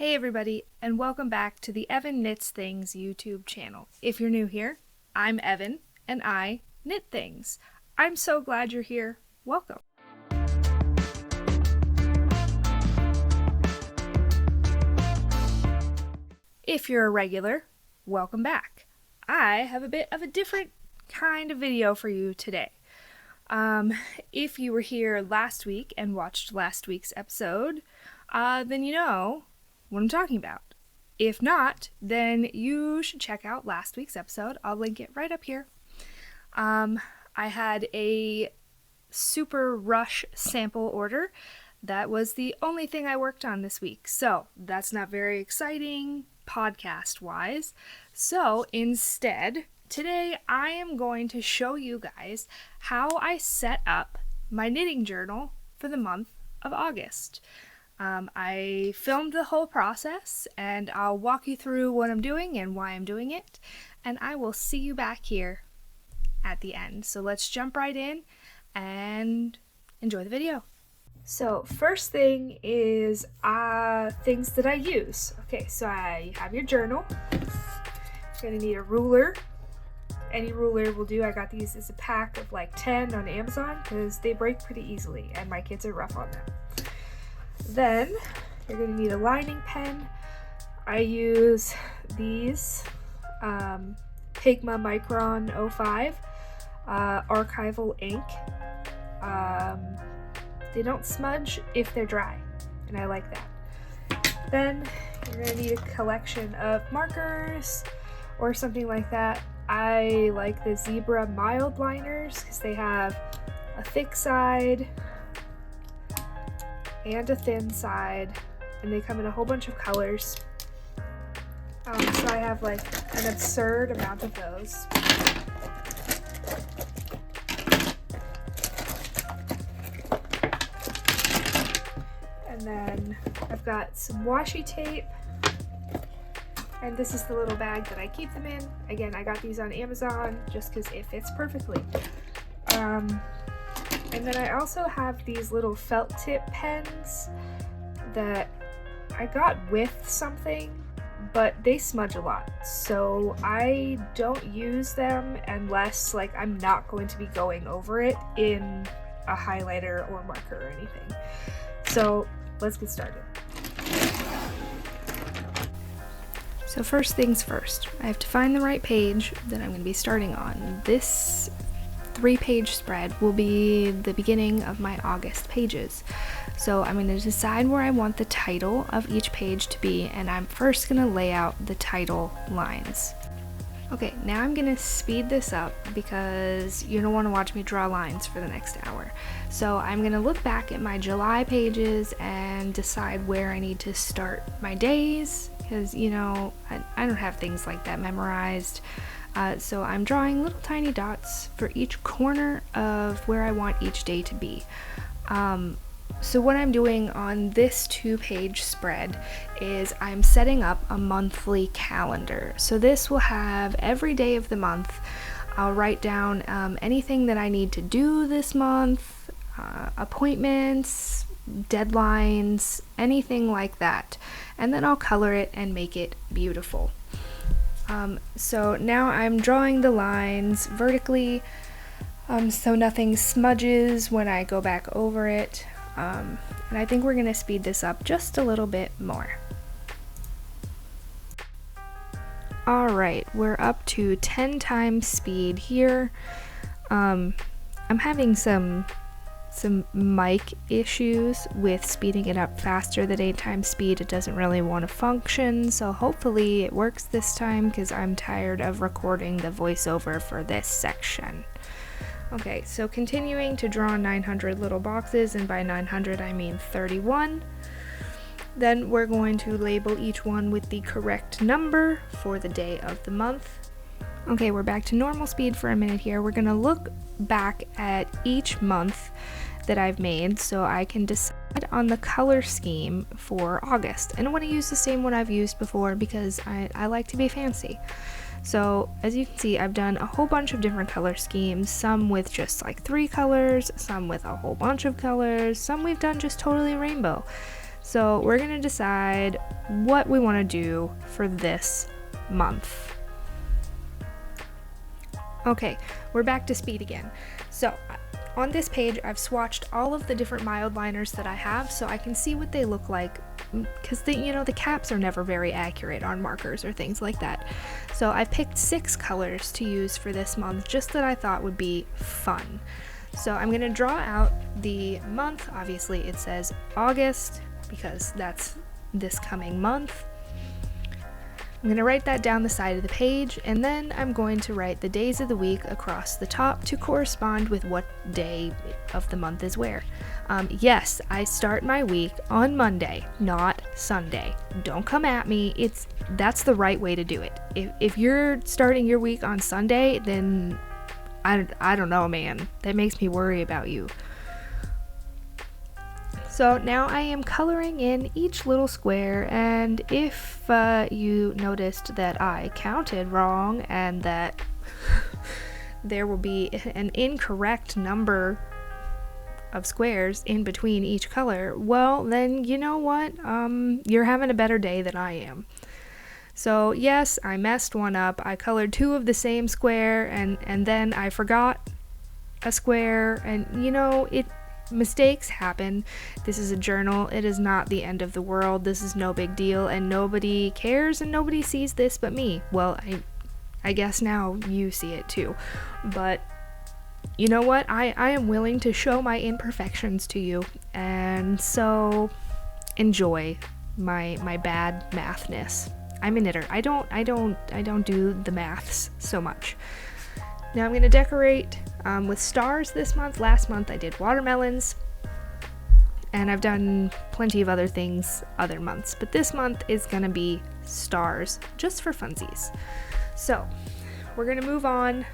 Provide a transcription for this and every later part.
Hey everybody, and welcome back to the Evan Knits Things YouTube channel. If you're new here, I'm Evan, and I knit things. I'm so glad you're here. Welcome. If you're a regular, welcome back. I have a bit of a different kind of video for you today. If you were here last week and watched last week's episode, then you know what I'm talking about. If not, then you should check out last week's episode. I'll link it right up here. I had a super rush sample order. That was the only thing I worked on this week, so that's not very exciting podcast-wise. So instead, today I am going to show you guys how I set up my knitting journal for the month of August. I filmed the whole process, and I'll walk you through what I'm doing and why I'm doing it, and I will see you back here at the end. So let's jump right in and enjoy the video. So first thing is things that I use. Okay, so you have your journal. You're gonna need a ruler. Any ruler will do. I got these as a pack of like 10 on Amazon because they break pretty easily and my kids are rough on them. Then you're going to need a lining pen. I use these Pigma Micron 05 archival ink. They don't smudge if they're dry, and I like that. Then you're going to need a collection of markers or something like that. I like the Zebra Mildliners because they have a thick side and a thin side, and they come in a whole bunch of colors. So I have like an absurd amount of those. And then I've got some washi tape, and this is the little bag that I keep them in. Again, I got these on Amazon just because it fits perfectly. And then I also have these little felt tip pens that I got with something, but they smudge a lot. So I don't use them unless like I'm not going to be going over it in a highlighter or marker or anything. So let's get started. So first things first, I have to find the right page that I'm going to be starting on. This 3-page spread will be the beginning of my August pages. So I'm going to decide where I want the title of each page to be, and I'm first going to lay out the title lines. Okay, now I'm going to speed this up because you don't want to watch me draw lines for the next hour. So I'm going to look back at my July pages and decide where I need to start my days, because you know, I don't have things like that memorized. So I'm drawing little tiny dots for each corner of where I want each day to be. So what I'm doing on this 2-page spread is I'm setting up a monthly calendar. So this will have every day of the month. I'll write down anything that I need to do this month, appointments, deadlines, anything like that. And then I'll color it and make it beautiful. So now I'm drawing the lines vertically, so nothing smudges when I go back over it, and I think we're going to speed this up just a little bit more. Alright, we're up to 10 times speed here. I'm having some mic issues with speeding it up faster than 8 times speed. It doesn't really want to function, so hopefully it works this time because I'm tired of recording the voiceover for this section. Okay, so continuing to draw 900 little boxes, and by 900 I mean 31. Then we're going to label each one with the correct number for the day of the month. Okay, we're back to normal speed for a minute here. We're going to look back at each month that I've made so I can decide on the color scheme for August. And I want to use the same one I've used before because I like to be fancy. So as you can see, I've done a whole bunch of different color schemes, some with just like 3 colors, some with a whole bunch of colors, some we've done just totally rainbow. So we're gonna decide what we want to do for this month. Okay, we're back to speed again. So on this page, I've swatched all of the different Mildliners that I have so I can see what they look like, because the caps are never very accurate on markers or things like that. So I picked 6 colors to use for this month, just that I thought would be fun. So I'm gonna draw out the month. Obviously it says August because that's this coming month. I'm going to write that down the side of the page, and then I'm going to write the days of the week across the top to correspond with what day of the month is where. Yes, I start my week on Monday, not Sunday. Don't come at me. That's the right way to do it. If you're starting your week on Sunday, then I don't know, man. That makes me worry about you. So now I am coloring in each little square, and if you noticed that I counted wrong and that there will be an incorrect number of squares in between each color, well then you know what, you're having a better day than I am. So yes, I messed one up. I colored 2 of the same square and then I forgot a square, and mistakes happen. This is a journal. It is not the end of the world. This is no big deal, and nobody cares and nobody sees this but me. Well, I guess now you see it too. But you know what? I am willing to show my imperfections to you, and so enjoy my bad mathness. I'm a knitter. I don't do the maths so much. Now I'm going to decorate with stars this month. Last month I did watermelons, and I've done plenty of other things other months, but this month is going to be stars, just for funsies. So we're going to move on.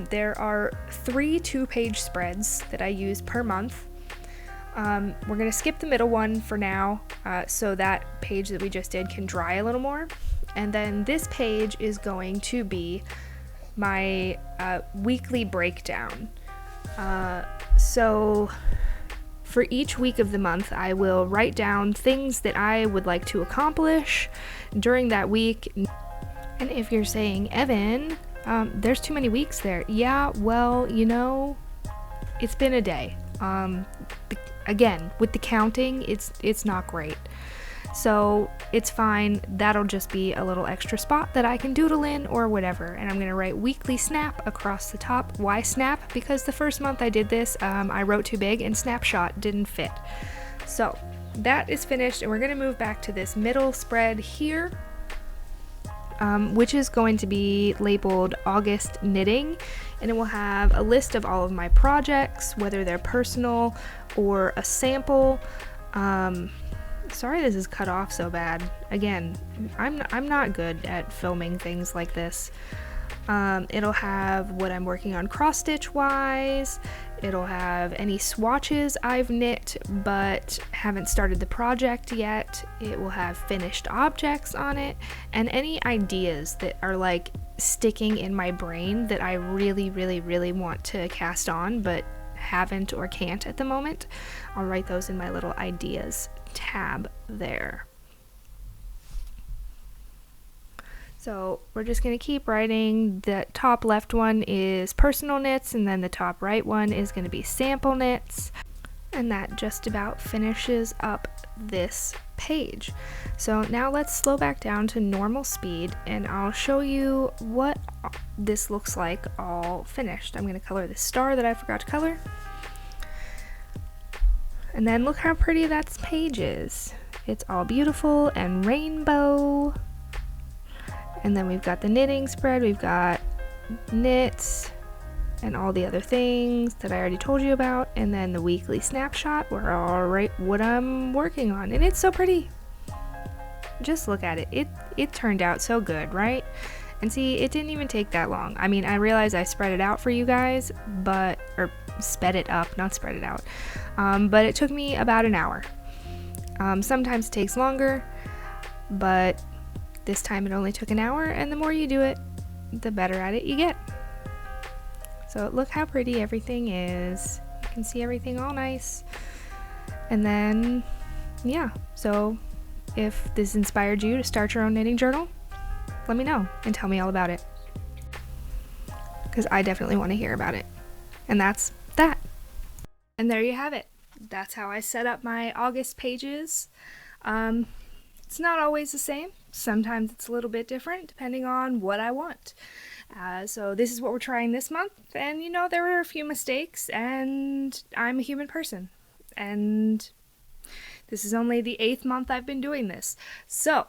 There are 3 2-page spreads that I use per month. We're going to skip the middle one for now, so that page that we just did can dry a little more. And then this page is going to be my weekly breakdown. So for each week of the month, I will write down things that I would like to accomplish during that week. And if you're saying, Evan, there's too many weeks there. Yeah, well, it's been a day. Again, with the counting, it's not great. So it's fine. That'll just be a little extra spot that I can doodle in or whatever. And I'm going to write weekly snap across the top. Why snap? Because the first month I did this, I wrote too big and snapshot didn't fit. So that is finished, and we're going to move back to this middle spread here, which is going to be labeled August Knitting, and it will have a list of all of my projects, whether they're personal or a sample. Sorry this is cut off so bad. Again, I'm not good at filming things like this. It'll have what I'm working on cross stitch wise. It'll have any swatches I've knit but haven't started the project yet. It will have finished objects on it, and any ideas that are like sticking in my brain that I really, really, really want to cast on but haven't or can't at the moment. I'll write those in my little ideas tab there. So we're just going to keep writing. The top left one is personal knits, and then the top right one is going to be sample knits, and that just about finishes up this page. So now let's slow back down to normal speed, and I'll show you what this looks like all finished. I'm going to color the star that I forgot to color. And then look how pretty that page is. It's all beautiful and rainbow. And then we've got the knitting spread, we've got knits and all the other things that I already told you about. And then the weekly snapshot where I'll write what I'm working on. And it's so pretty. Just look at it. It turned out so good, right? And see, it didn't even take that long. I mean, I realize I spread it out for you guys, or sped it up, not spread it out. But it took me about an hour. Sometimes it takes longer, but this time it only took an hour, and the more you do it, the better at it you get. So look how pretty everything is. You can see everything all nice. And then yeah, so if this inspired you to start your own knitting journal, let me know and tell me all about it, because I definitely want to hear about it. And that's that. And there you have it. That's how I set up my August pages. It's not always the same. Sometimes it's a little bit different depending on what I want. So this is what we're trying this month, and there were a few mistakes, and I'm a human person, and this is only the 8th month I've been doing this. So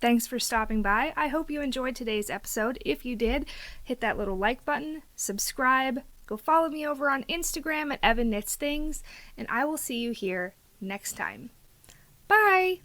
thanks for stopping by. I hope you enjoyed today's episode. If you did, hit that little like button, subscribe, go follow me over on Instagram at Evan Knits Things, and I will see you here next time. Bye!